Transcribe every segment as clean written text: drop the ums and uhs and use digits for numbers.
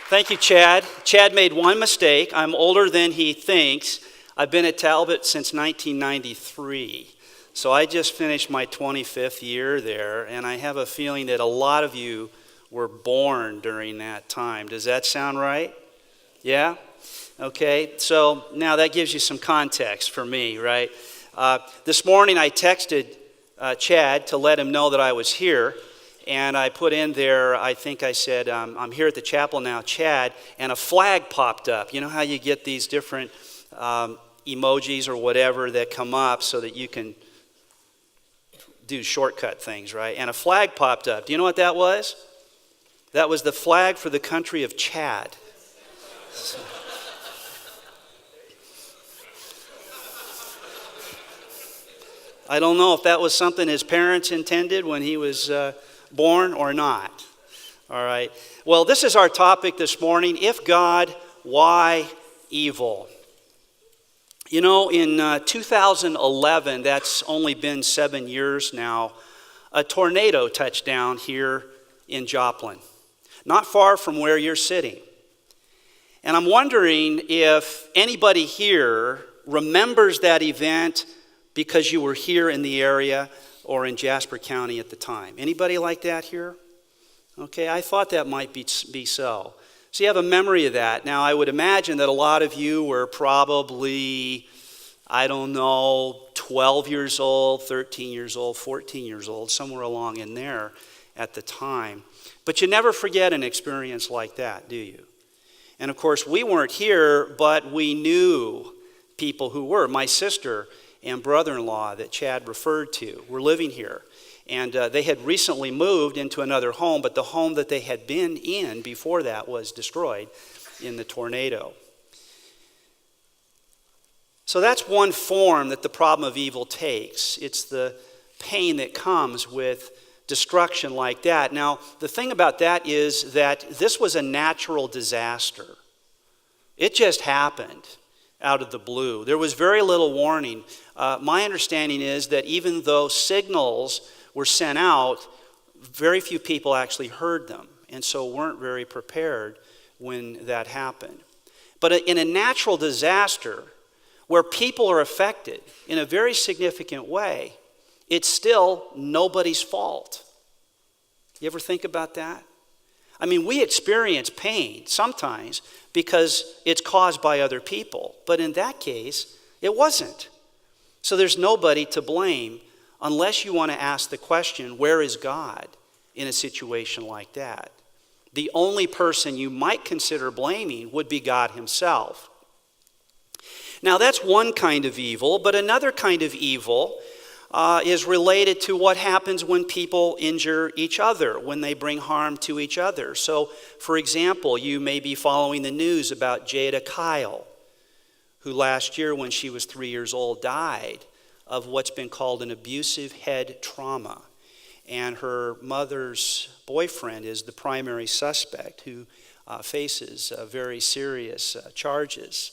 Thank you, Chad. Chad made one mistake. I'm older than he thinks. I've been at Talbot since 1993. So I just finished my 25th year there, and I have a feeling that a lot of you were born during that time. Does that sound right? Yeah? Okay, so now that gives you some context for me, right? This morning I texted Chad to let him know that I was here. And I put in there, I think I said, I'm here at the chapel now, Chad, and a flag popped up. You know how you get these different emojis or whatever that come up so that you can do shortcut things, right? And a flag popped up. Do you know what that was? That was the flag for the country of Chad. So, I don't know if that was something his parents intended when he was born or not. All right. Well, this is our topic this morning. If God, why evil? You know, in 2011, that's only been 7 years now, a tornado touched down here in Joplin, not far from where you're sitting. And I'm wondering if anybody here remembers that event because you were here in the area or in Jasper County at the time. Anybody like that here? Okay, I thought that might be so. So you have a memory of that. Now, I would imagine that a lot of you were probably, 12 years old, 13 years old, 14 years old, somewhere along in there at the time. But you never forget an experience like that, do you? And of course, we weren't here, but we knew people who were. My sister and brother-in-law that Chad referred to were living here. And they had recently moved into another home, but the home that they had been in before that was destroyed in the tornado. So that's one form that the problem of evil takes. It's the pain that comes with destruction like that. Now, the thing about that is that this was a natural disaster. It just happened out of the blue. There was very little warning. My understanding is that even though signals were sent out, very few people actually heard them, and so weren't very prepared when that happened. But in a natural disaster, where people are affected in a very significant way, it's still nobody's fault. You ever think about that? I mean, we experience pain sometimes because it's caused by other people. But in that case, it wasn't. So there's nobody to blame unless you want to ask the question, where is God in a situation like that? The only person you might consider blaming would be God himself. Now, that's one kind of evil, but another kind of evil is related to what happens when people injure each other, when they bring harm to each other. So, for example, you may be following the news about Jada Kyle, who last year when she was 3 years old died of what's been called an abusive head trauma. And her mother's boyfriend is the primary suspect who faces very serious charges.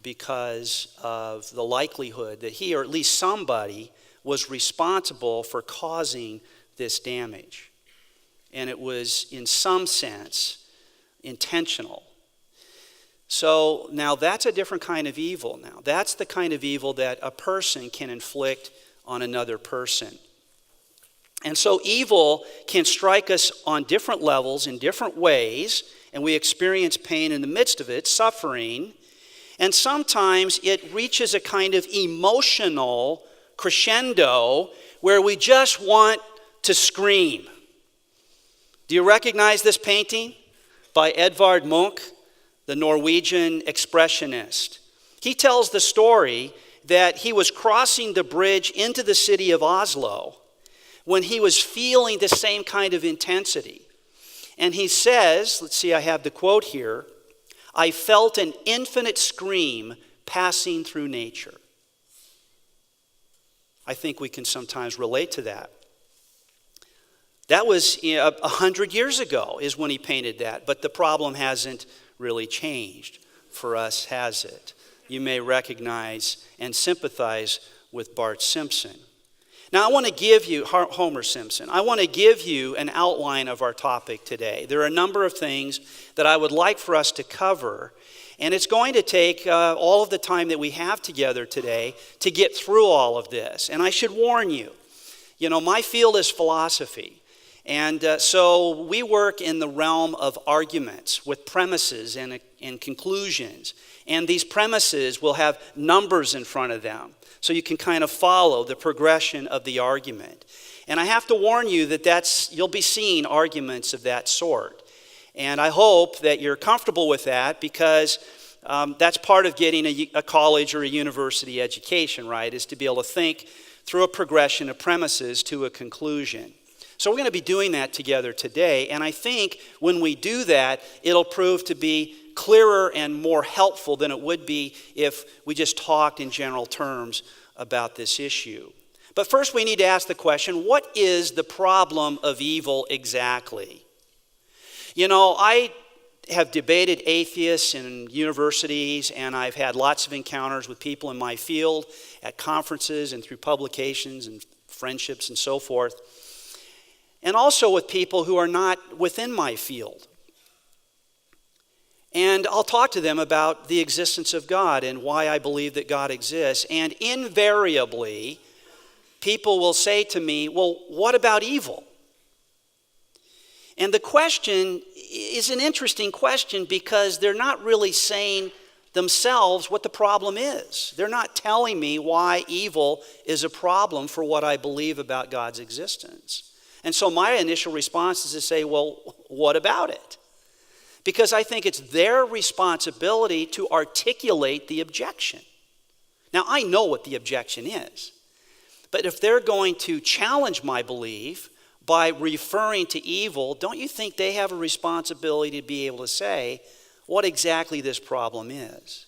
Because of the likelihood that he, or at least somebody, was responsible for causing this damage. And it was, in some sense, intentional. So now that's a different kind of evil now. That's the kind of evil that a person can inflict on another person. And so evil can strike us on different levels in different ways, and we experience pain in the midst of it, suffering. And sometimes it reaches a kind of emotional crescendo where we just want to scream. Do you recognize this painting by Edvard Munch, the Norwegian expressionist? He tells the story that he was crossing the bridge into the city of Oslo when he was feeling the same kind of intensity. And he says, let's see, I have the quote here, "I felt an infinite scream passing through nature." I think we can sometimes relate to that. That was 100 years ago is when he painted that, but the problem hasn't really changed for us, has it? You may recognize and sympathize with Bart Simpson. Now I want to give you, Homer Simpson, I want to give you an outline of our topic today. There are a number of things that I would like for us to cover, and it's going to take all of the time that we have together today to get through all of this. And I should warn you, my field is philosophy. And so we work in the realm of arguments with premises and conclusions. And these premises will have numbers in front of them, so you can kind of follow the progression of the argument. And I have to warn you that you'll be seeing arguments of that sort. And I hope that you're comfortable with that, because that's part of getting a college or a university education, right? Is to be able to think through a progression of premises to a conclusion. So we're going to be doing that together today, and I think when we do that, it'll prove to be clearer and more helpful than it would be if we just talked in general terms about this issue. But first we need to ask the question, what is the problem of evil exactly? I have debated atheists in universities, and I've had lots of encounters with people in my field at conferences and through publications and friendships and so forth. And also with people who are not within my field. And I'll talk to them about the existence of God and why I believe that God exists. And invariably, people will say to me, well, what about evil? And the question is an interesting question, because they're not really saying themselves what the problem is. They're not telling me why evil is a problem for what I believe about God's existence. And so my initial response is to say, well, what about it? Because I think it's their responsibility to articulate the objection. Now, I know what the objection is. But if they're going to challenge my belief by referring to evil, don't you think they have a responsibility to be able to say what exactly this problem is?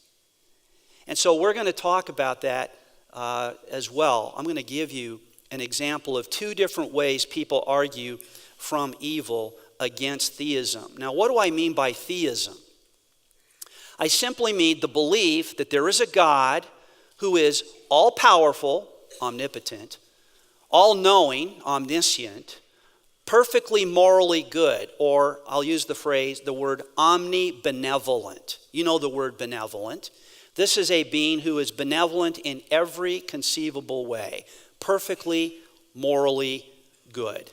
And so we're going to talk about that as well. I'm going to give you an example of two different ways people argue from evil against theism. Now, what do I mean by theism? I simply mean the belief that there is a God who is all-powerful, omnipotent, all-knowing, omniscient, perfectly morally good, or I'll use the word omnibenevolent. You know the word benevolent. This is a being who is benevolent in every conceivable way, perfectly morally good.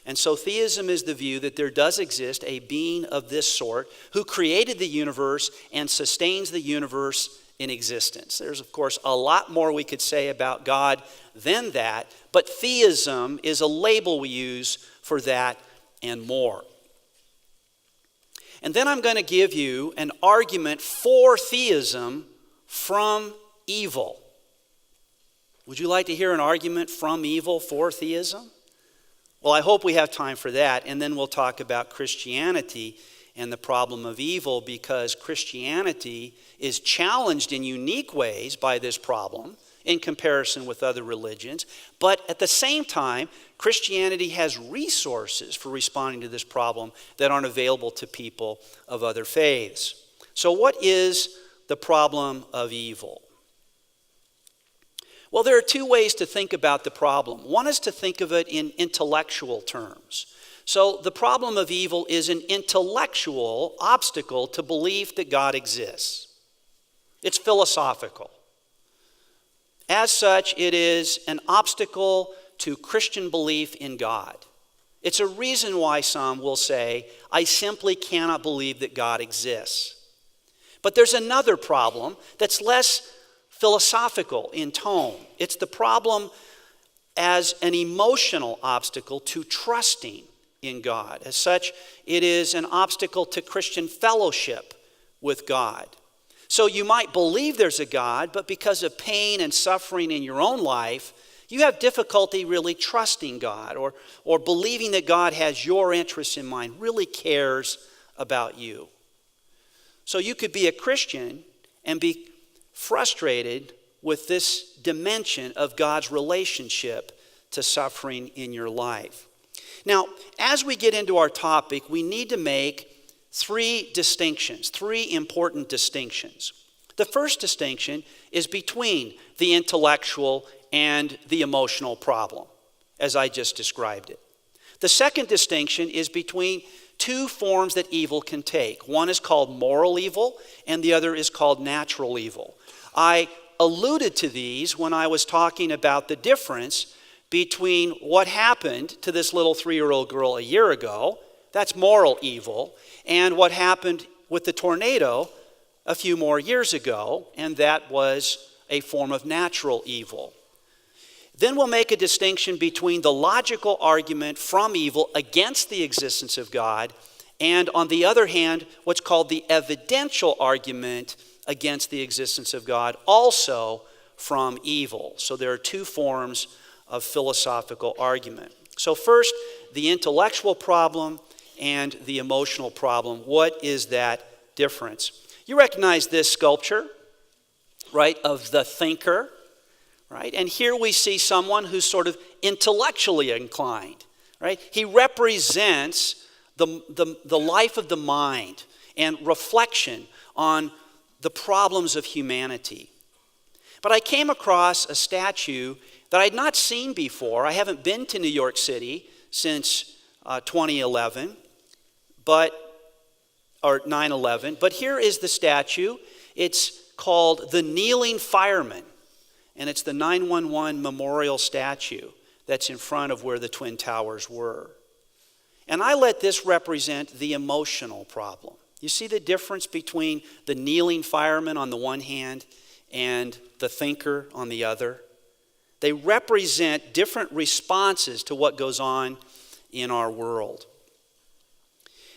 And so theism is the view that there does exist a being of this sort who created the universe and sustains the universe in existence. There's, of course, a lot more we could say about God than that, but theism is a label we use for that and more. And then I'm going to give you an argument for theism from evil. Would you like to hear an argument from evil for theism? Well, I hope we have time for that, and then we'll talk about Christianity and the problem of evil, because Christianity is challenged in unique ways by this problem in comparison with other religions. But at the same time, Christianity has resources for responding to this problem that aren't available to people of other faiths. So what is the problem of evil? Well, there are two ways to think about the problem. One is to think of it in intellectual terms. So the problem of evil is an intellectual obstacle to belief that God exists. It's philosophical. As such, it is an obstacle to Christian belief in God. It's a reason why some will say, I simply cannot believe that God exists. But there's another problem that's less philosophical in tone. It's the problem as an emotional obstacle to trusting in God. As such, it is an obstacle to Christian fellowship with God. So you might believe there's a God, but because of pain and suffering in your own life, you have difficulty really trusting God or believing that God has your interests in mind, really cares about you. So you could be a Christian and be frustrated with this dimension of God's relationship to suffering in your life. Now, as we get into our topic, we need to make three important distinctions. The first distinction is between the intellectual and the emotional problem, as I just described it. The second distinction is between two forms that evil can take. One is called moral evil, and the other is called natural evil. I alluded to these when I was talking about the difference between what happened to this little 3-year-old girl a year ago, that's moral evil, and what happened with the tornado a few more years ago, and that was a form of natural evil. Then we'll make a distinction between the logical argument from evil against the existence of God, and on the other hand, what's called the evidential argument against the existence of God, also from evil. So there are two forms of philosophical argument. So first, the intellectual problem and the emotional problem. What is that difference? You recognize this sculpture, right, of the thinker, right? And here we see someone who's sort of intellectually inclined, right? He represents the life of the mind and reflection on the problems of humanity. But I came across a statue that I'd not seen before. I haven't been to New York City since 2011, or 9/11. But here is the statue. It's called the Kneeling Fireman, and it's the 9/11 memorial statue that's in front of where the Twin Towers were. And I let this represent the emotional problem. You see the difference between the kneeling fireman on the one hand and the thinker on the other? They represent different responses to what goes on in our world.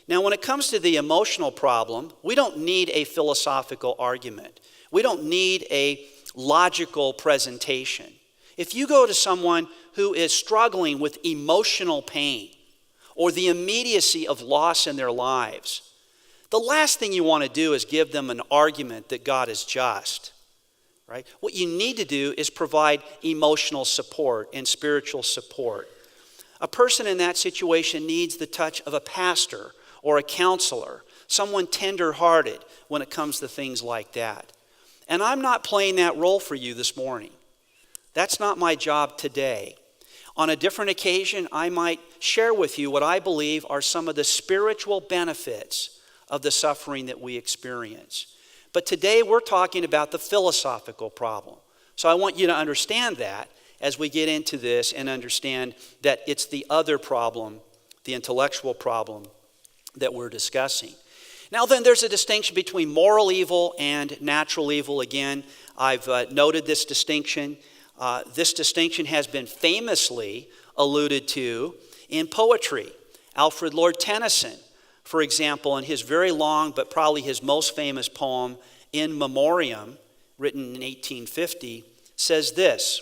Now, when it comes to the emotional problem, we don't need a philosophical argument. We don't need a logical presentation. If you go to someone who is struggling with emotional pain or the immediacy of loss in their lives, the last thing you want to do is give them an argument that God is just, right? What you need to do is provide emotional support and spiritual support. A person in that situation needs the touch of a pastor or a counselor, someone tender-hearted when it comes to things like that. And I'm not playing that role for you this morning. That's not my job today. On a different occasion, I might share with you what I believe are some of the spiritual benefits of the suffering that we experience. But today we're talking about the philosophical problem. So I want you to understand that as we get into this and understand that it's the other problem, the intellectual problem, that we're discussing. Now then, there's a distinction between moral evil and natural evil. Again, I've noted this distinction. This distinction has been famously alluded to in poetry. Alfred Lord Tennyson, for example, in his very long but probably his most famous poem, In Memoriam, written in 1850, says this: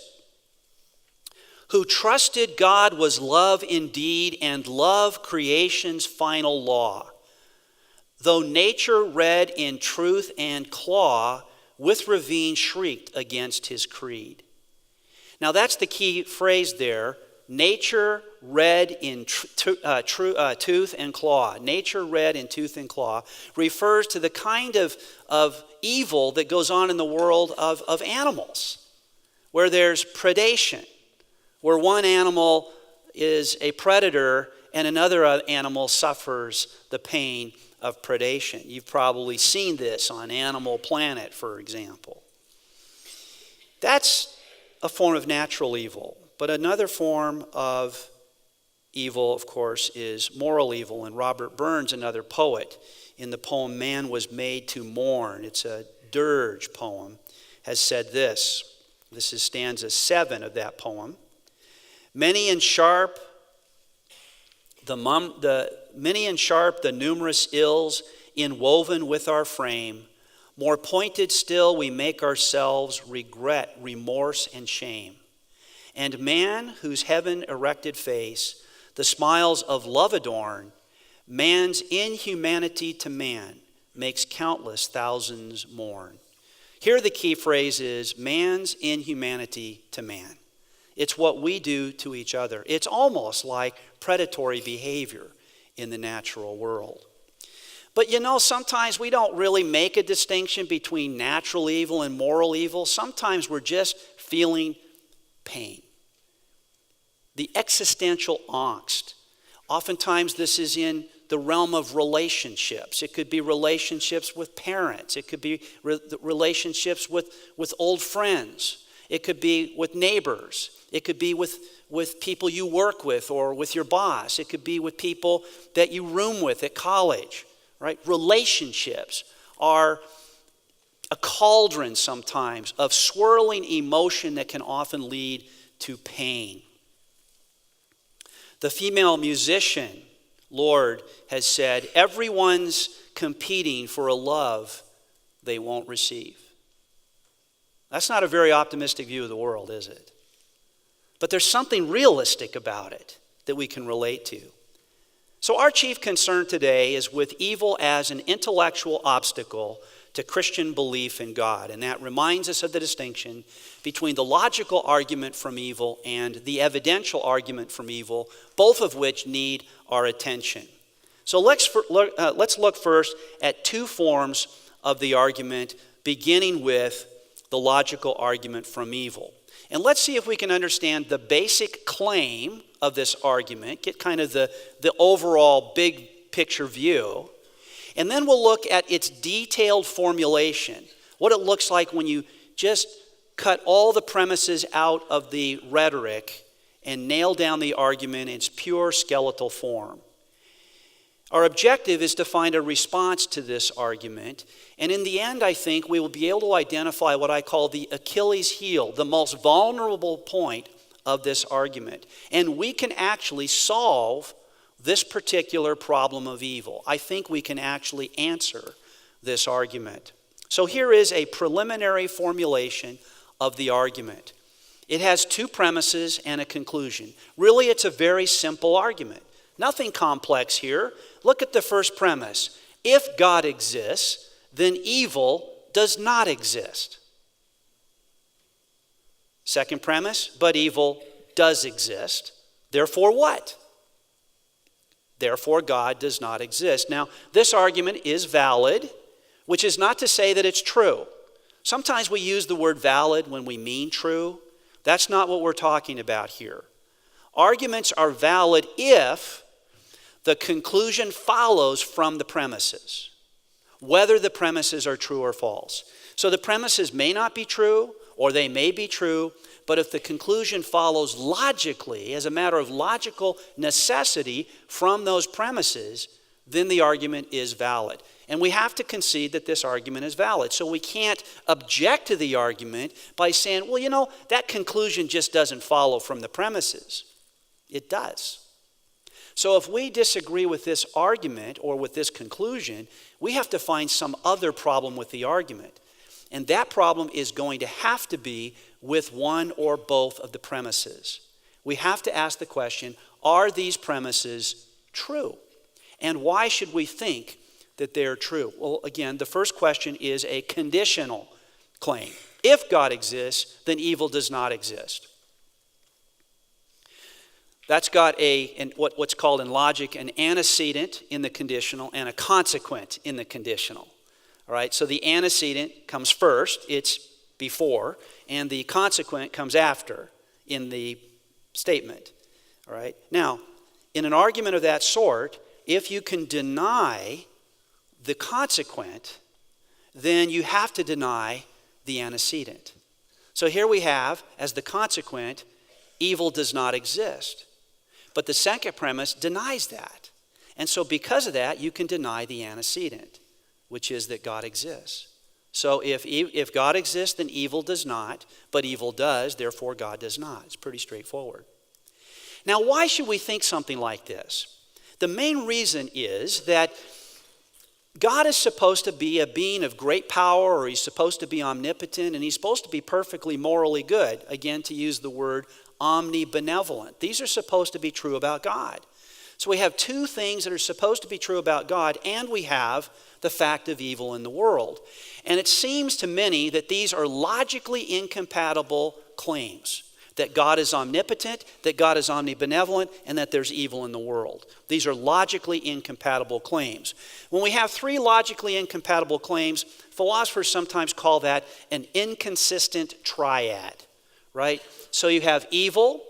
"Who trusted God was love indeed, and love creation's final law. Though nature read in truth and claw, with ravine shrieked against his creed." Now that's the key phrase there. Nature read in tooth and claw. Nature read in tooth and claw refers to the kind of evil that goes on in the world of animals, where there's predation, where one animal is a predator and another animal suffers the pain of predation. You've probably seen this on Animal Planet, for example. That's a form of natural evil. But another form of evil, of course, is moral evil. And Robert Burns, another poet, in the poem Man Was Made to Mourn, it's a dirge poem, has said this. This is stanza 7 of that poem. Many and sharp the numerous ills inwoven with our frame, more pointed still we make ourselves regret, remorse, and shame. And man, whose heaven erected face the smiles of love adorn, man's inhumanity to man makes countless thousands mourn. Here the key phrase is man's inhumanity to man. It's what we do to each other. It's almost like predatory behavior in the natural world. But you know, sometimes we don't really make a distinction between natural evil and moral evil. Sometimes we're just feeling pain. The existential angst. Oftentimes this is in the realm of relationships. It could be relationships with parents. It could be relationships with old friends. It could be with neighbors. It could be with people you work with or with your boss. It could be with people that you room with at college, right? Relationships are a cauldron sometimes of swirling emotion that can often lead to pain. The female musician, Lord, has said, everyone's competing for a love they won't receive. That's not a very optimistic view of the world, is it? But there's something realistic about it that we can relate to. So our chief concern today is with evil as an intellectual obstacle to Christian belief in God. And that reminds us of the distinction between the logical argument from evil and the evidential argument from evil, both of which need our attention. So let's look first at two forms of the argument, beginning with the logical argument from evil. And let's see if we can understand the basic claim of this argument, get kind of the overall big picture view. And then we'll look at its detailed formulation, what it looks like when you just cut all the premises out of the rhetoric and nail down the argument in its pure skeletal form. Our objective is to find a response to this argument, and in the end, I think we will be able to identify what I call the Achilles heel, the most vulnerable point of this argument. And we can actually solve this particular problem of evil. I think we can actually answer this argument. So here is a preliminary formulation of the argument. It has two premises and a conclusion. Really, it's a very simple argument. Nothing complex here. Look at the first premise. If God exists, then evil does not exist. Second premise, but evil does exist. Therefore what? Therefore, God does not exist. Now, this argument is valid, which is not to say that it's true. Sometimes we use the word valid when we mean true. That's not what we're talking about here. Arguments are valid if the conclusion follows from the premises, whether the premises are true or false. So the premises may not be true, or they may be true, but if the conclusion follows logically, as a matter of logical necessity from those premises, then the argument is valid. And we have to concede that this argument is valid. So we can't object to the argument by saying, well, that conclusion just doesn't follow from the premises. It does. So if we disagree with this argument or with this conclusion, we have to find some other problem with the argument. And that problem is going to have to be with one or both of the premises. We have to ask the question, are these premises true? And why should we think that they're true? Well, again, the first question is a conditional claim. If God exists, then evil does not exist. That's got what's called in logic an antecedent in the conditional and a consequent in the conditional. All right, so the antecedent comes first, it's before, and the consequent comes after in the statement. All right, now, in an argument of that sort, if you can deny the consequent, then you have to deny the antecedent. So here we have, as the consequent, evil does not exist. But the second premise denies that. And so because of that, you can deny the antecedent, which is that God exists. So if God exists, then evil does not, but evil does, therefore God does not. It's pretty straightforward. Now, why should we think something like this? The main reason is that God is supposed to be a being of great power, or he's supposed to be omnipotent, and he's supposed to be perfectly morally good. Again, to use the word omnibenevolent. These are supposed to be true about God. So we have two things that are supposed to be true about God, and we have the fact of evil in the world. And it seems to many that these are logically incompatible claims. That God is omnipotent, that God is omnibenevolent, and that there's evil in the world. These are logically incompatible claims. When we have three logically incompatible claims, philosophers sometimes call that an inconsistent triad. right? So you have evil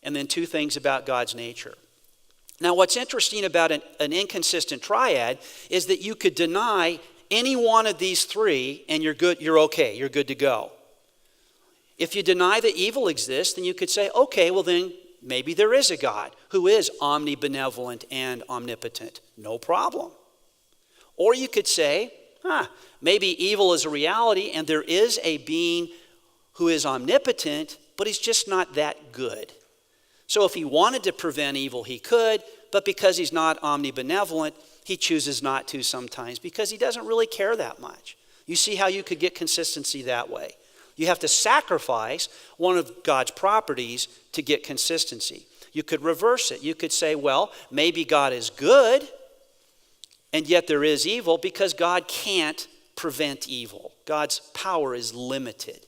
and then two things about God's nature. Now, what's interesting about an inconsistent triad is that you could deny any one of these three and you're good, you're okay, you're good to go. If you deny that evil exists, then you could say, okay, well then maybe there is a God who is omnibenevolent and omnipotent. No problem. Or you could say, maybe evil is a reality and there is a being who is omnipotent, but he's just not that good. So if he wanted to prevent evil, he could, but because he's not omnibenevolent, he chooses not to sometimes because he doesn't really care that much. You see how you could get consistency that way. You have to sacrifice one of God's properties to get consistency. You could reverse it. You could say, well, maybe God is good, and yet there is evil because God can't prevent evil. God's power is limited.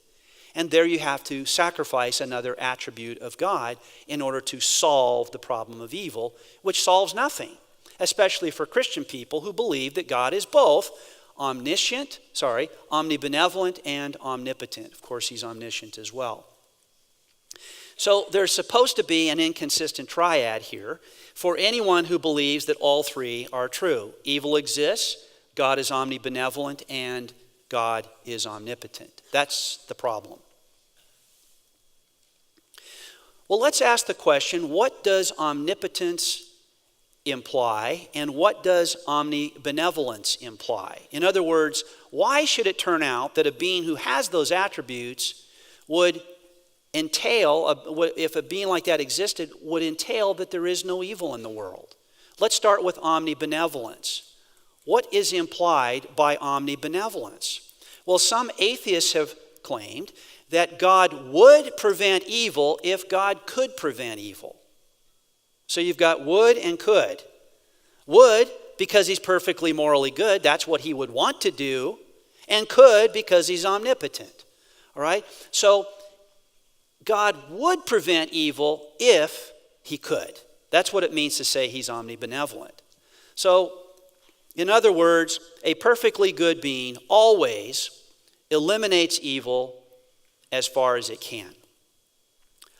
And there you have to sacrifice another attribute of God in order to solve the problem of evil, which solves nothing, especially for Christian people who believe that God is both omnibenevolent and omnipotent. Of course, he's omniscient as well. So there's supposed to be an inconsistent triad here for anyone who believes that all three are true. Evil exists, God is omnibenevolent, and God is omnipotent. That's the problem. Well, let's ask the question, what does omnipotence imply and what does omnibenevolence imply? In other words, why should it turn out that a being who has those attributes would entail, if a being like that existed, would entail that there is no evil in the world? Let's start with omnibenevolence. What is implied by omnibenevolence? Well, some atheists have claimed that God would prevent evil if God could prevent evil. So you've got would and could. Would, because he's perfectly morally good, that's what he would want to do, and could because he's omnipotent. All right? So God would prevent evil if he could. That's what it means to say he's omnibenevolent. So, in other words, a perfectly good being always eliminates evil as far as it can.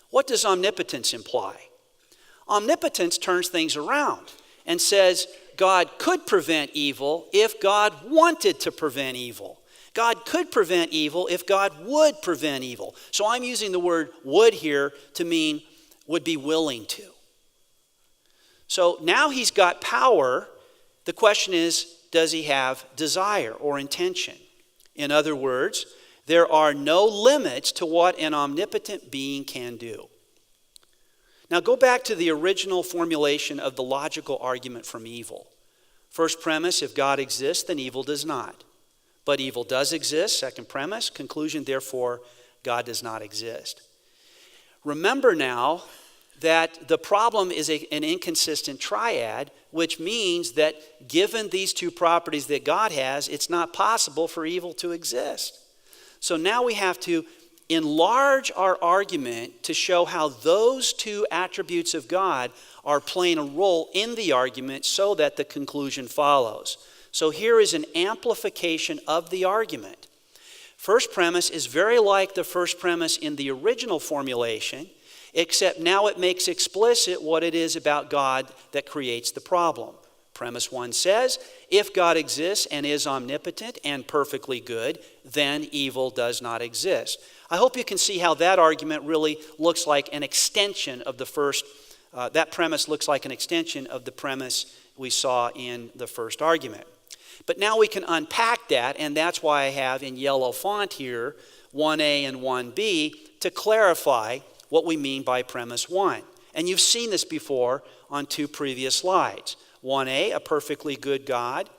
What does omnipotence imply? Omnipotence turns things around and says God could prevent evil if God wanted to prevent evil. God could prevent evil if God would prevent evil. So I'm using the word would here to mean would be willing to. So now he's got power. The question is, does he have desire or intention? In other words, there are no limits to what an omnipotent being can do. Now go back to the original formulation of the logical argument from evil. First premise, if God exists, then evil does not. But evil does exist. Second premise, conclusion, therefore, God does not exist. Remember now that the problem is an inconsistent triad, which means that given these two properties that God has, it's not possible for evil to exist. So now we have to enlarge our argument to show how those two attributes of God are playing a role in the argument so that the conclusion follows. So here is an amplification of the argument. First premise is very like the first premise in the original formulation, except now it makes explicit what it is about God that creates the problem. Premise 1 says, if God exists and is omnipotent and perfectly good, then evil does not exist. I hope you can see how that argument really looks like an extension of the first, that premise looks like an extension of the premise we saw in the first argument. But now we can unpack that, and that's why I have in yellow font here 1A and 1B to clarify what we mean by premise 1. And you've seen this before on two previous slides. 1A, a perfectly good God,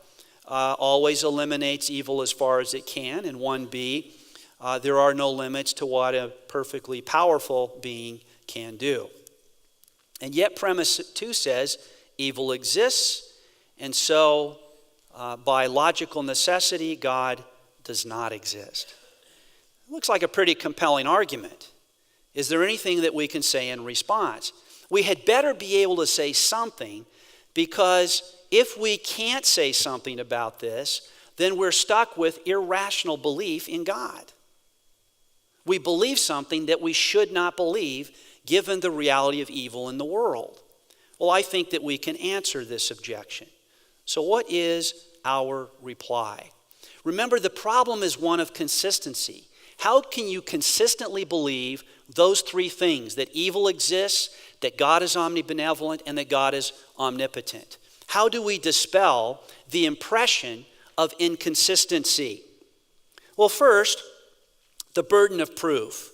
always eliminates evil as far as it can. And 1B, there are no limits to what a perfectly powerful being can do. And yet premise 2 says evil exists, and so by logical necessity, God does not exist. It looks like a pretty compelling argument. Is there anything that we can say in response? We had better be able to say something, because if we can't say something about this, then we're stuck with irrational belief in God. we believe something that we should not believe given the reality of evil in the world? Well, I think that we can answer this objection. So what is our reply? Remember, the problem is one of consistency. How can you consistently believe those three things, that evil exists, that God is omnibenevolent, and that God is omnipotent? How do we dispel the impression of inconsistency? Well, first, the burden of proof.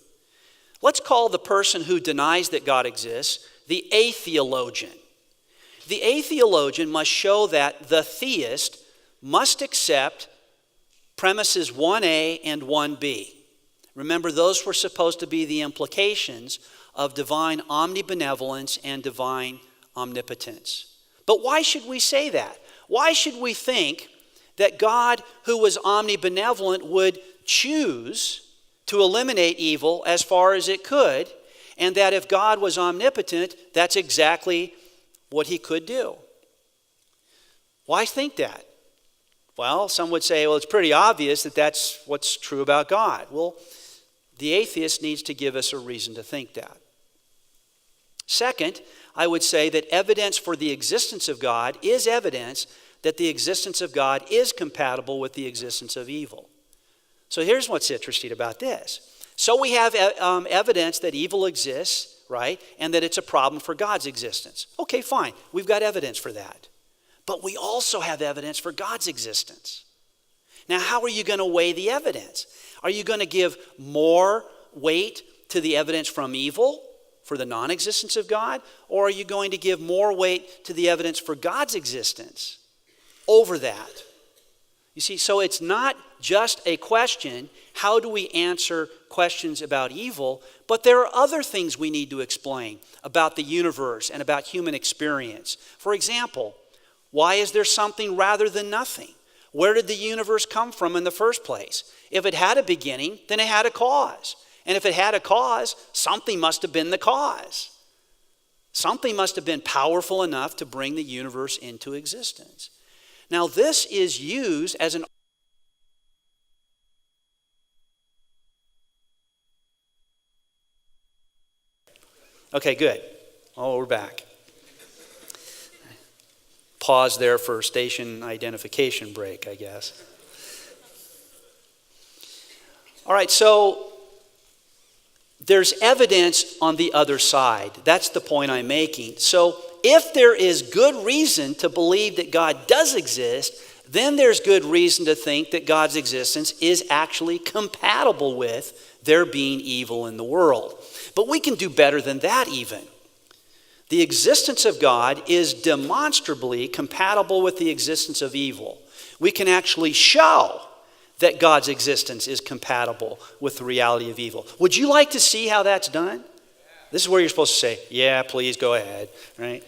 Let's call the person who denies that God exists the atheologian. The atheologian must show that the theist must accept premises 1A and 1B. Remember, those were supposed to be the implications of divine omnibenevolence and divine omnipotence. But why should we say that? Why should we think that God, who was omnibenevolent, would choose to eliminate evil as far as it could, and that if God was omnipotent, that's exactly what he could do? Why think that? Well, some would say, well, it's pretty obvious that that's what's true about God. Well, the atheist needs to give us a reason to think that. Second, I would say that evidence for the existence of God is evidence that the existence of God is compatible with the existence of evil. So here's what's interesting about this. So we have evidence that evil exists, right? And that it's a problem for God's existence. Okay, fine. We've got evidence for that. But we also have evidence for God's existence. Now, how are you going to weigh the evidence? Are you going to give more weight to the evidence from evil, for the non-existence of God? Or are you going to give more weight to the evidence for God's existence over that? You see, so it's not just a question, how do we answer questions about evil, but there are other things we need to explain about the universe and about human experience. For example, why is there something rather than nothing? Where did the universe come from in the first place? If it had a beginning, then it had a cause. And if it had a cause, something must have been the cause. Something must have been powerful enough to bring the universe into existence. Now, this is used as an... Okay, good. Oh, we're back. Pause there for station identification break, I guess. All right, so there's evidence on the other side. That's the point I'm making. So if there is good reason to believe that God does exist, then there's good reason to think that God's existence is actually compatible with there being evil in the world. But we can do better than that even. The existence of God is demonstrably compatible with the existence of evil. We can actually show that God's existence is compatible with the reality of evil. Would you like to see how that's done? This is where you're supposed to say, yeah, please go ahead, right?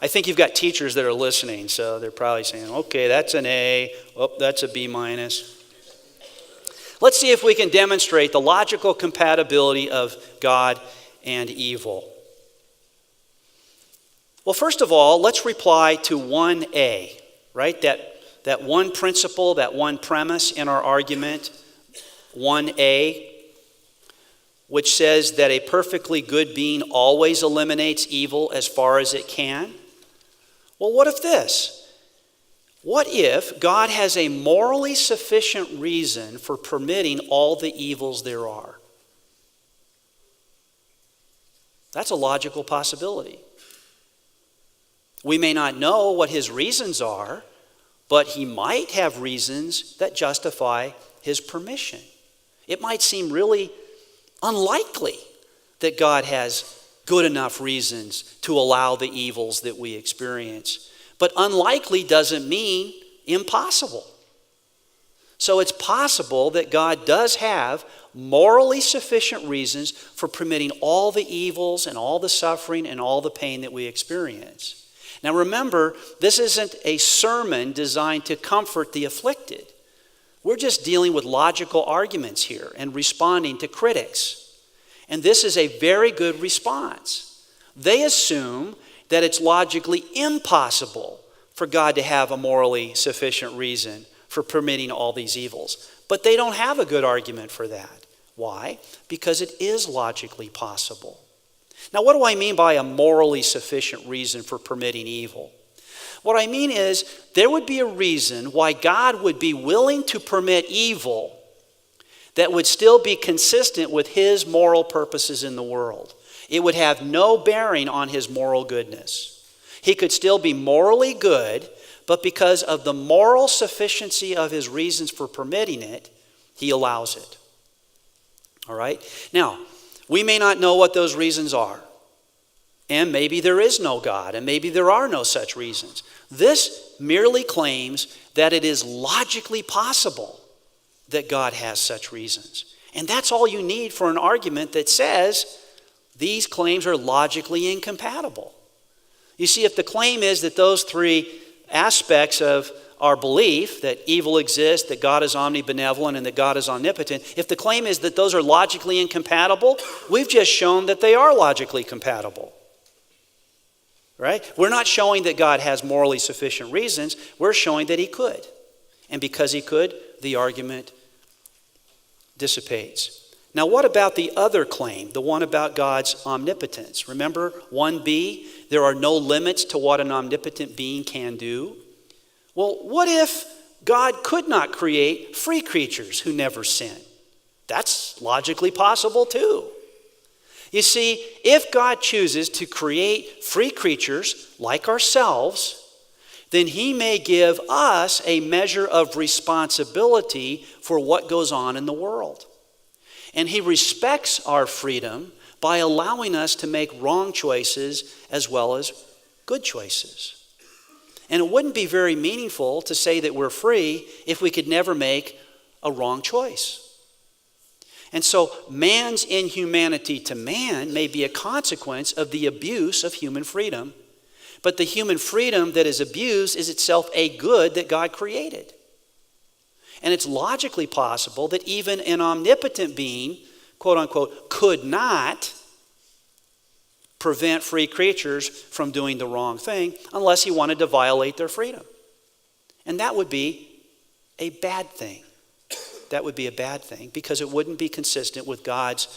I think you've got teachers that are listening, so they're probably saying, okay, that's an A, oh, that's a B minus. Let's see if we can demonstrate the logical compatibility of God and evil. Well, first of all, let's reply to 1A, right? That one principle, that one premise in our argument, 1A, which says that a perfectly good being always eliminates evil as far as it can. Well, what if this? What if God has a morally sufficient reason for permitting all the evils there are? That's a logical possibility. We may not know what his reasons are, but he might have reasons that justify his permission. It might seem really unlikely that God has good enough reasons to allow the evils that we experience. But unlikely doesn't mean impossible. So it's possible that God does have morally sufficient reasons for permitting all the evils and all the suffering and all the pain that we experience. Now remember, this isn't a sermon designed to comfort the afflicted. We're just dealing with logical arguments here and responding to critics. And this is a very good response. They assume that it's logically impossible for God to have a morally sufficient reason for permitting all these evils. But they don't have a good argument for that. Why? Because it is logically possible. Now, what do I mean by a morally sufficient reason for permitting evil? What I mean is there would be a reason why God would be willing to permit evil that would still be consistent with his moral purposes in the world. It would have no bearing on his moral goodness. He could still be morally good, but because of the moral sufficiency of his reasons for permitting it, he allows it. All right? Now, we may not know what those reasons are. And maybe there is no God, and maybe there are no such reasons. This merely claims that it is logically possible that God has such reasons. And that's all you need for an argument that says these claims are logically incompatible. You see, if the claim is that those three aspects of our belief, that evil exists, that God is omnibenevolent, and that God is omnipotent, if the claim is that those are logically incompatible, we've just shown that they are logically compatible. Right? We're not showing that God has morally sufficient reasons. We're showing that he could. And because he could, the argument dissipates. Now, what about the other claim, the one about God's omnipotence? Remember 1b, there are no limits to what an omnipotent being can do. Well, what if God could not create free creatures who never sin? That's logically possible too. You see, if God chooses to create free creatures like ourselves, then he may give us a measure of responsibility for what goes on in the world. And he respects our freedom by allowing us to make wrong choices as well as good choices. And it wouldn't be very meaningful to say that we're free if we could never make a wrong choice. And so man's inhumanity to man may be a consequence of the abuse of human freedom. But the human freedom that is abused is itself a good that God created. And it's logically possible that even an omnipotent being, quote unquote, could not prevent free creatures from doing the wrong thing unless he wanted to violate their freedom. And that would be a bad thing. That would be a bad thing because it wouldn't be consistent with God's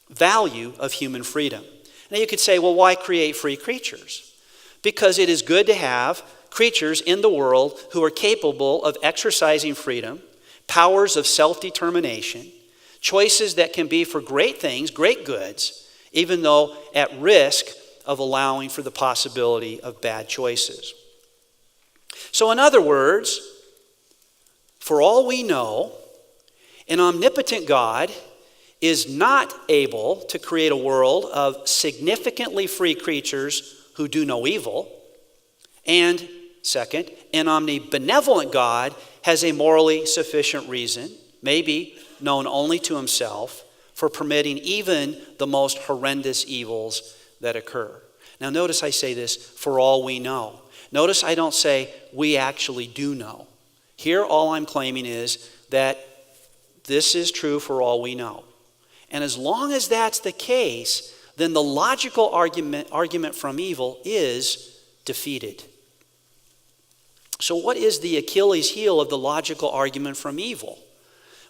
value of human freedom. Now you could say, well, why create free creatures? Because it is good to have creatures in the world who are capable of exercising freedom, powers of self-determination, choices that can be for great things, great goods, even though at risk of allowing for the possibility of bad choices. So in other words, for all we know, an omnipotent God is not able to create a world of significantly free creatures who do no evil. And second, an omnibenevolent God has a morally sufficient reason, maybe known only to himself, for permitting even the most horrendous evils that occur. Now notice I say this, for all we know. Notice I don't say we actually do know. Here all I'm claiming is that this is true for all we know. And as long as that's the case, then the logical argument from evil is defeated. So what is the Achilles heel of the logical argument from evil?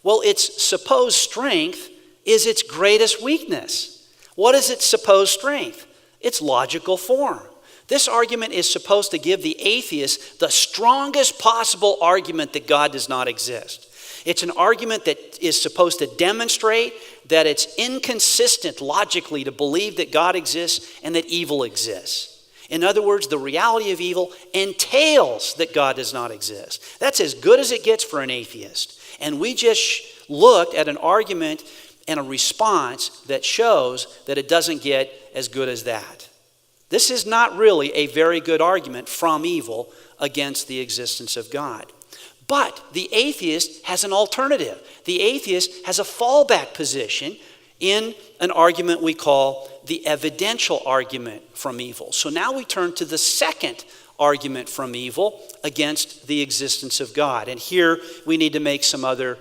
Well, its supposed strength is its greatest weakness. What is its supposed strength? Its logical form. This argument is supposed to give the atheist the strongest possible argument that God does not exist. It's an argument that is supposed to demonstrate that it's inconsistent logically to believe that God exists and that evil exists. In other words, the reality of evil entails that God does not exist. That's as good as it gets for an atheist. And we just looked at an argument and a response that shows that it doesn't get as good as that. This is not really a very good argument from evil against the existence of God. But the atheist has an alternative. The atheist has a fallback position in an argument we call the evidential argument from evil. So now we turn to the second argument from evil against the existence of God. And here we need to make some other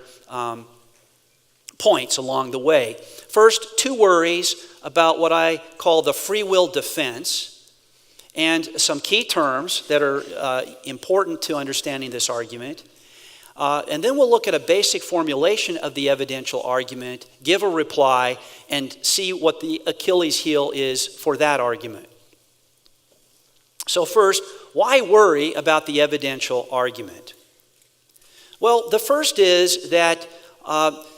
points along the way. First, two worries about what I call the free will defense and some key terms that are important to understanding this argument. And then we'll look at a basic formulation of the evidential argument, give a reply, and see what the Achilles heel is for that argument. So first, why worry about the evidential argument? Well, the first is that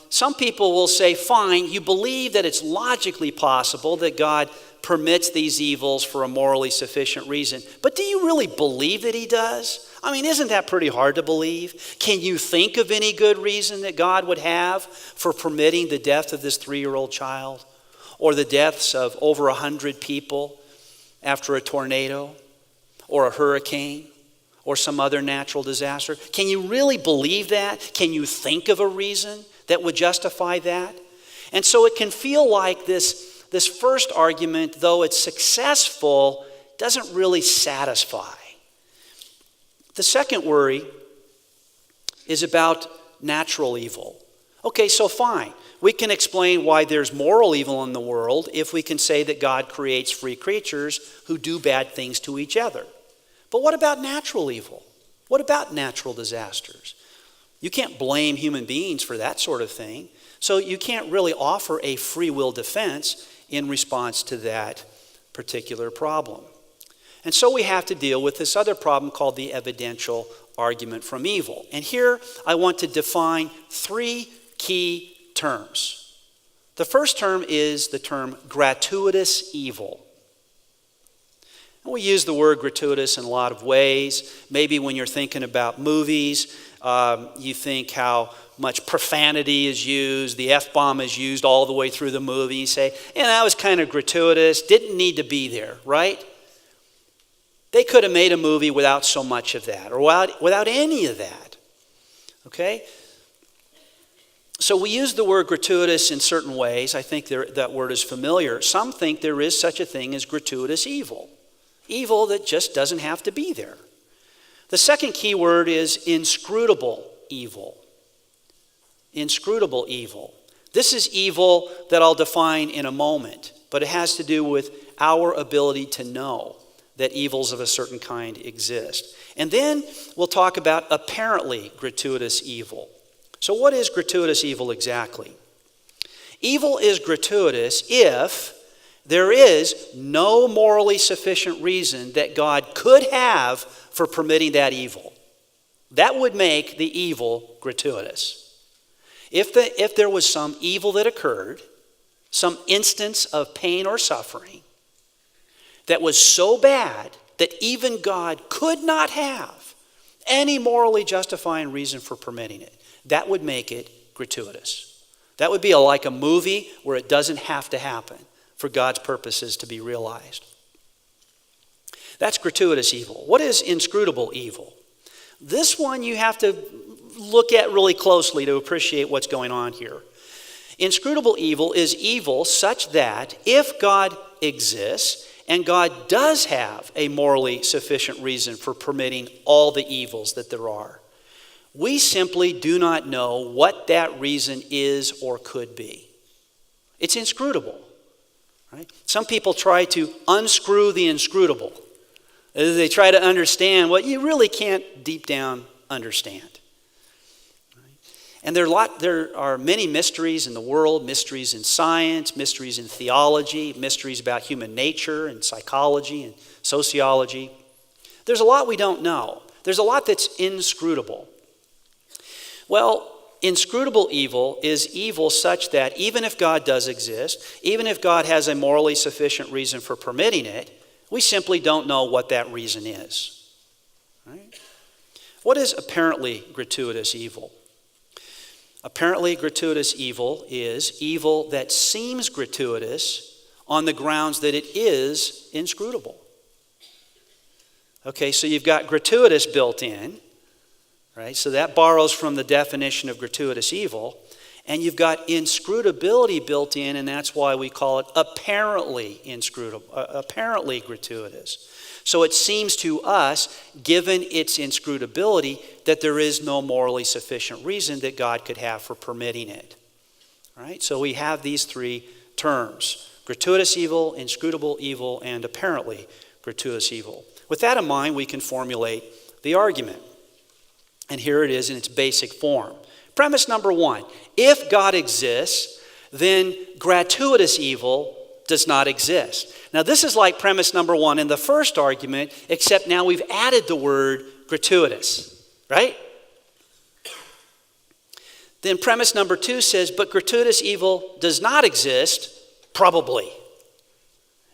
some people will say, fine, you believe that it's logically possible that God permits these evils for a morally sufficient reason, but do you really believe that he does? I mean, isn't that pretty hard to believe? Can you think of any good reason that God would have for permitting the death of this 3-year-old child, or the deaths of over 100 people after a tornado, or a hurricane, or some other natural disaster? Can you really believe that? Can you think of a reason that would justify that? And so it can feel like this first argument, though it's successful, doesn't really satisfy. The second worry is about natural evil. Okay, so fine. We can explain why there's moral evil in the world if we can say that God creates free creatures who do bad things to each other. But what about natural evil? What about natural disasters? You can't blame human beings for that sort of thing. So you can't really offer a free will defense in response to that particular problem. And so we have to deal with this other problem called the evidential argument from evil. And here I want to define 3 key terms. The first term is the term gratuitous evil. And we use the word gratuitous in a lot of ways. Maybe when you're thinking about movies, you think how much profanity is used, the F-bomb is used all the way through the movie. You say, that was kind of gratuitous, didn't need to be there, right? They could have made a movie without so much of that, or without any of that, okay? So we use the word gratuitous in certain ways. I think that word is familiar. Some think there is such a thing as gratuitous evil. Evil that just doesn't have to be there. The second key word is inscrutable evil. Inscrutable evil. This is evil that I'll define in a moment, but it has to do with our ability to know that evils of a certain kind exist. And then we'll talk about apparently gratuitous evil. So what is gratuitous evil exactly? Evil is gratuitous if there is no morally sufficient reason that God could have for permitting that evil. That would make the evil gratuitous. If there was some evil that occurred, some instance of pain or suffering, that was so bad that even God could not have any morally justifying reason for permitting it, that would make it gratuitous. That would be like a movie where it doesn't have to happen for God's purposes to be realized. That's gratuitous evil. What is inscrutable evil? This one you have to look at really closely to appreciate what's going on here. Inscrutable evil is evil such that if God exists, and God does have a morally sufficient reason for permitting all the evils that there are, we simply do not know what that reason is or could be. It's inscrutable. Right? Some people try to unscrew the inscrutable. They try to understand what you really can't deep down understand. And there are many mysteries in the world, mysteries in science, mysteries in theology, mysteries about human nature and psychology and sociology. There's a lot we don't know. There's a lot that's inscrutable. Well, inscrutable evil is evil such that even if God does exist, even if God has a morally sufficient reason for permitting it, we simply don't know what that reason is. Right? What is apparently gratuitous evil? Apparently gratuitous evil is evil that seems gratuitous on the grounds that it is inscrutable. Okay, so you've got gratuitous built in, right? So that borrows from the definition of gratuitous evil. And you've got inscrutability built in, and that's why we call it apparently inscrutable, apparently gratuitous. So it seems to us, given its inscrutability, that there is no morally sufficient reason that God could have for permitting it. Right? So we have these 3 terms: gratuitous evil, inscrutable evil, and apparently gratuitous evil. With that in mind, we can formulate the argument. And here it is in its basic form. Premise number one, if God exists, then gratuitous evil does not exist. Now this is like premise number one in the first argument, except now we've added the word gratuitous, right? Then premise number two says, but gratuitous evil does not exist, probably.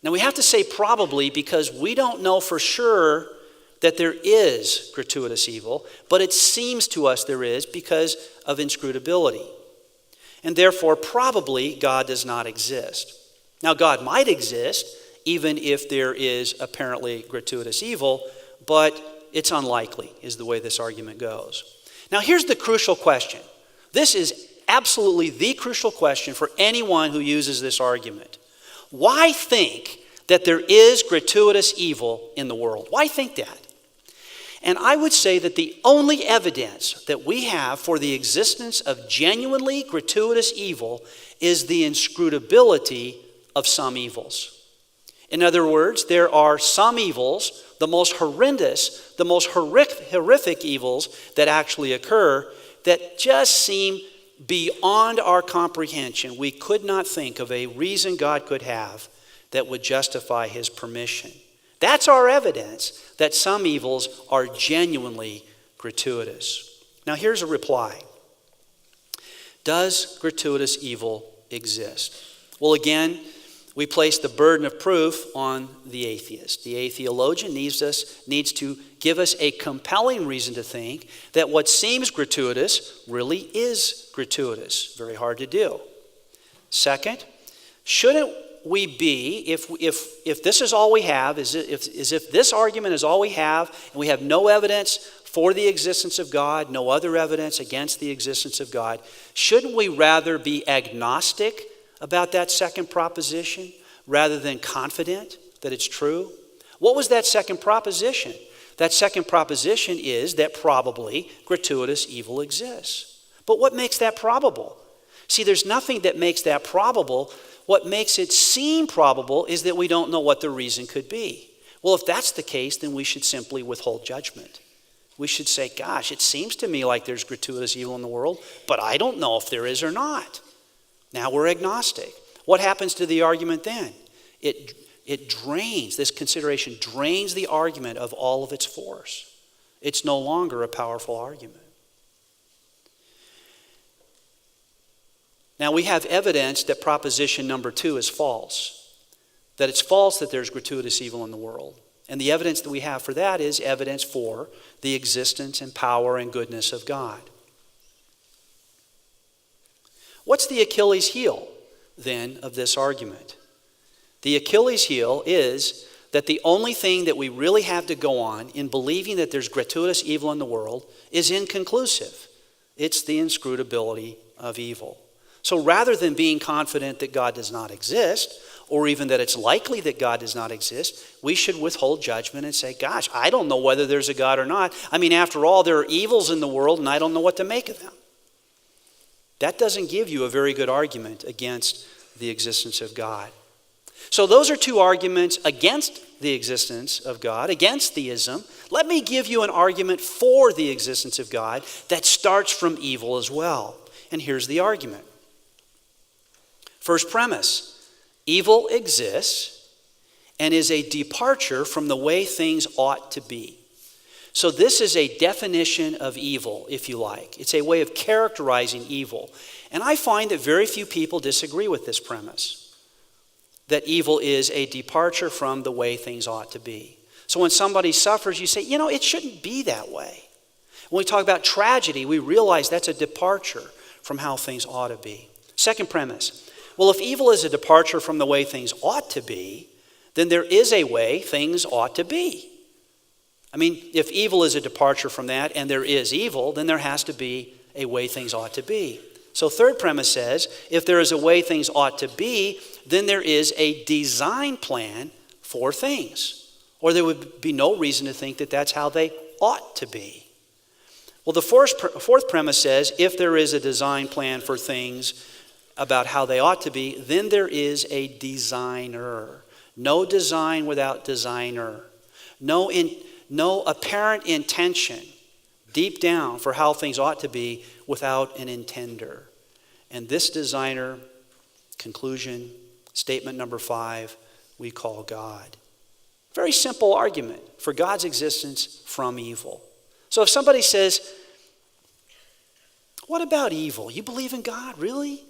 Now we have to say probably because we don't know for sure that there is gratuitous evil, but it seems to us there is because of inscrutability. And therefore, probably God does not exist. Now, God might exist even if there is apparently gratuitous evil, but it's unlikely, is the way this argument goes. Now, here's the crucial question. This is absolutely the crucial question for anyone who uses this argument. Why think that there is gratuitous evil in the world? Why think that? And I would say that the only evidence that we have for the existence of genuinely gratuitous evil is the inscrutability of some evils. In other words, there are some evils, the most horrendous, the most horrific evils that actually occur that just seem beyond our comprehension. We could not think of a reason God could have that would justify his permission. That's our evidence that some evils are genuinely gratuitous. Now here's a reply. Does gratuitous evil exist? Well, again, we place the burden of proof on the atheist. The theologian needs to give us a compelling reason to think that what seems gratuitous really is gratuitous. Very hard to do. Second, shouldn't we be, if this is all we have, if this argument is all we have, and we have no evidence for the existence of God, no other evidence against the existence of God, shouldn't we rather be agnostic about that second proposition rather than confident that it's true? What was that second proposition? That second proposition is that probably gratuitous evil exists. But what makes that probable? See, there's nothing that makes that probable. What makes it seem probable is that we don't know what the reason could be. Well, if that's the case, then we should simply withhold judgment. We should say, gosh, it seems to me like there's gratuitous evil in the world, but I don't know if there is or not. Now we're agnostic. What happens to the argument then? It drains, this consideration drains the argument of all of its force. It's no longer a powerful argument. Now we have evidence that proposition number 2 is false. That it's false that there's gratuitous evil in the world. And the evidence that we have for that is evidence for the existence and power and goodness of God. What's the Achilles heel, then, of this argument? The Achilles heel is that the only thing that we really have to go on in believing that there's gratuitous evil in the world is inconclusive. It's the inscrutability of evil. So rather than being confident that God does not exist, or even that it's likely that God does not exist, we should withhold judgment and say, gosh, I don't know whether there's a God or not. I mean, after all, there are evils in the world and I don't know what to make of them. That doesn't give you a very good argument against the existence of God. So those are two arguments against the existence of God, against theism. Let me give you an argument for the existence of God that starts from evil as well. And here's the argument. First premise, evil exists and is a departure from the way things ought to be. So this is a definition of evil, if you like. It's a way of characterizing evil. And I find that very few people disagree with this premise, that evil is a departure from the way things ought to be. So when somebody suffers, you say, it shouldn't be that way. When we talk about tragedy, we realize that's a departure from how things ought to be. Second premise, well, if evil is a departure from the way things ought to be, then there is a way things ought to be. I mean, if evil is a departure from that and there is evil, then there has to be a way things ought to be. So third premise says, if there is a way things ought to be, then there is a design plan for things. Or there would be no reason to think that that's how they ought to be. Well, the fourth premise says, if there is a design plan for things about how they ought to be, then there is a designer. No design without designer. No apparent intention deep down for how things ought to be without an intender. And this designer, conclusion, statement number 5, we call God. Very simple argument for God's existence from evil. So if somebody says, what about evil? You believe in God, really?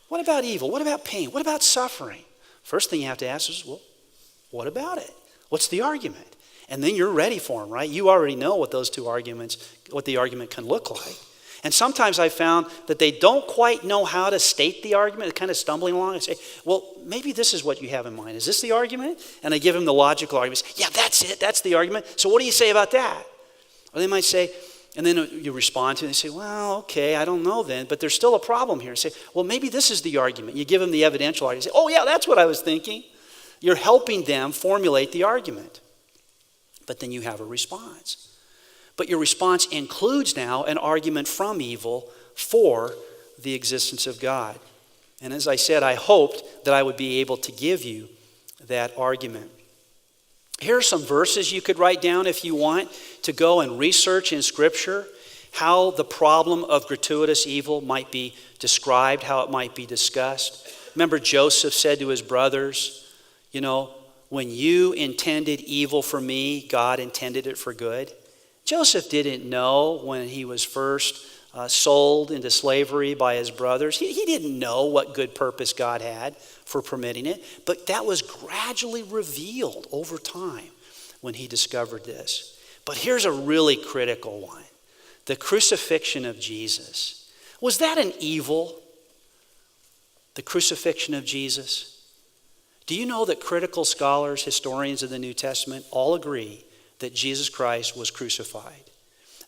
What about evil? What about pain? What about suffering? First thing you have to ask is, well, what about it? What's the argument? And then you're ready for them, right? You already know what the argument can look like. And sometimes I found that they don't quite know how to state the argument. They're kind of stumbling along and say, well, maybe this is what you have in mind. Is this the argument? And I give them the logical arguments. Yeah, that's it. That's the argument. So what do you say about that? Or they might say, and then you respond to it and say, well, okay, I don't know then, but there's still a problem here. Say, well, maybe this is the argument. You give them the evidential argument. Say, oh, yeah, that's what I was thinking. You're helping them formulate the argument. But then you have a response. But your response includes now an argument from evil for the existence of God. And as I said, I hoped that I would be able to give you that argument. Here are some verses you could write down if you want to go and research in Scripture how the problem of gratuitous evil might be described, how it might be discussed. Remember, Joseph said to his brothers, when you intended evil for me, God intended it for good. Joseph didn't know when he was first sold into slavery by his brothers. He didn't know what good purpose God had for permitting it, but that was gradually revealed over time when he discovered this. But here's a really critical one. The crucifixion of Jesus. Was that an evil? The crucifixion of Jesus? Do you know that critical scholars, historians of the New Testament, all agree that Jesus Christ was crucified?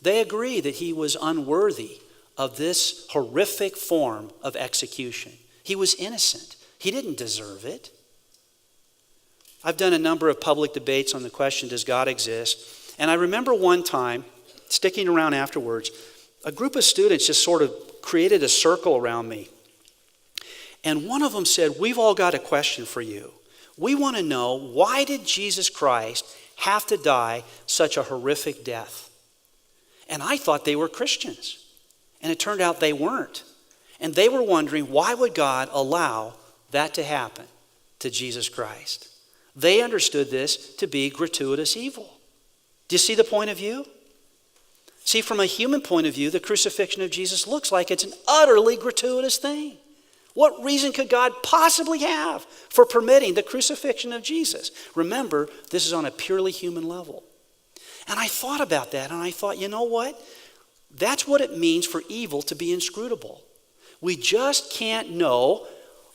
They agree that he was unworthy of this horrific form of execution. He was innocent. He didn't deserve it. I've done a number of public debates on the question, does God exist? And I remember one time, sticking around afterwards, a group of students just sort of created a circle around me. And one of them said, we've all got a question for you. We want to know, why did Jesus Christ have to die such a horrific death? And I thought they were Christians. And it turned out they weren't. And they were wondering, why would God allow that to happen to Jesus Christ? They understood this to be gratuitous evil. Do you see the point of view? See, from a human point of view, the crucifixion of Jesus looks like it's an utterly gratuitous thing. What reason could God possibly have for permitting the crucifixion of Jesus? Remember, this is on a purely human level. And I thought about that, and I thought, you know what? That's what it means for evil to be inscrutable. We just can't know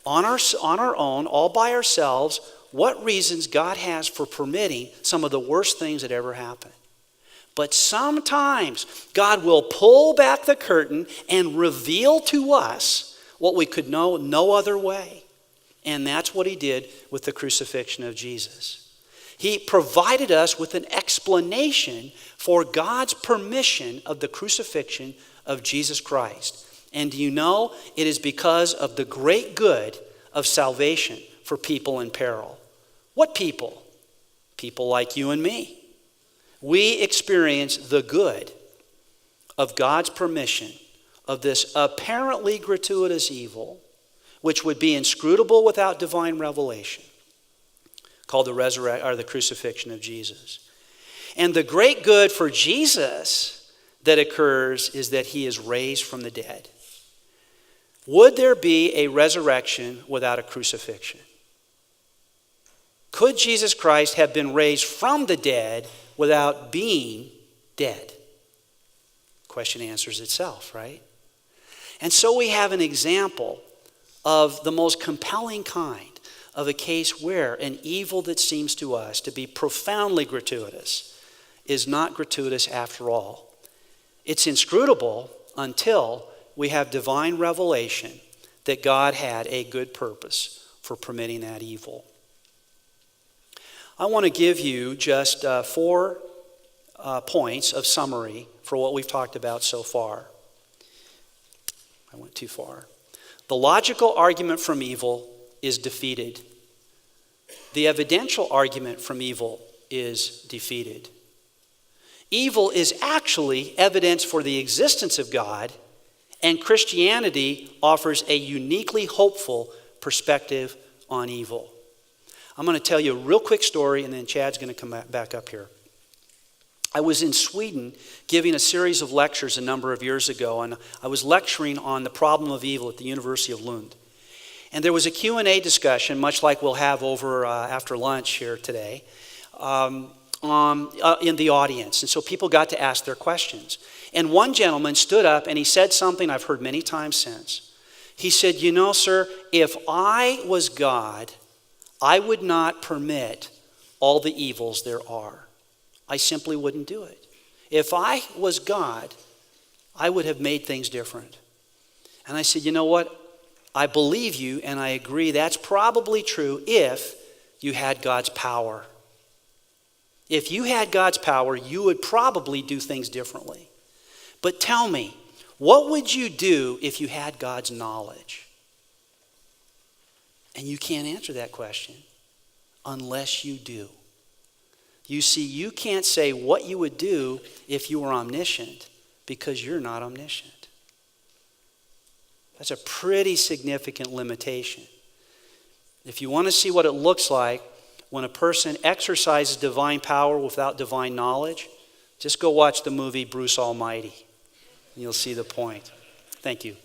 on our own, all by ourselves, what reasons God has for permitting some of the worst things that ever happened. But sometimes God will pull back the curtain and reveal to us what we could know no other way. And that's what he did with the crucifixion of Jesus. He provided us with an explanation for God's permission of the crucifixion of Jesus Christ. And do you know, it is because of the great good of salvation for people in peril. What people? People like you and me. We experience the good of God's permission of this apparently gratuitous evil, which would be inscrutable without divine revelation, called the crucifixion of Jesus. And the great good for Jesus that occurs is that he is raised from the dead. Would there be a resurrection without a crucifixion? Could Jesus Christ have been raised from the dead without being dead? Question answers itself, right? And so we have an example of the most compelling kind of a case where an evil that seems to us to be profoundly gratuitous is not gratuitous after all. It's inscrutable until we have divine revelation that God had a good purpose for permitting that evil. I want to give you just 4 points of summary for what we've talked about so far. I went too far. The logical argument from evil is defeated. The evidential argument from evil is defeated. Evil is actually evidence for the existence of God, and Christianity offers a uniquely hopeful perspective on evil. I'm going to tell you a real quick story, and then Chad's going to come back up here. I was in Sweden giving a series of lectures a number of years ago, and I was lecturing on the problem of evil at the University of Lund. And there was a Q&A discussion, much like we'll have over after lunch here today, in the audience. And so people got to ask their questions. And one gentleman stood up and he said something I've heard many times since. He said, "You know, sir, if I was God, I would not permit all the evils there are. I simply wouldn't do it. If I was God, I would have made things different." And I said, "You know what? I believe you, and I agree that's probably true if you had God's power. If you had God's power, you would probably do things differently. But tell me, what would you do if you had God's knowledge?" And you can't answer that question unless you do. You see, you can't say what you would do if you were omniscient because you're not omniscient. That's a pretty significant limitation. If you want to see what it looks like when a person exercises divine power without divine knowledge, just go watch the movie Bruce Almighty, and you'll see the point. Thank you.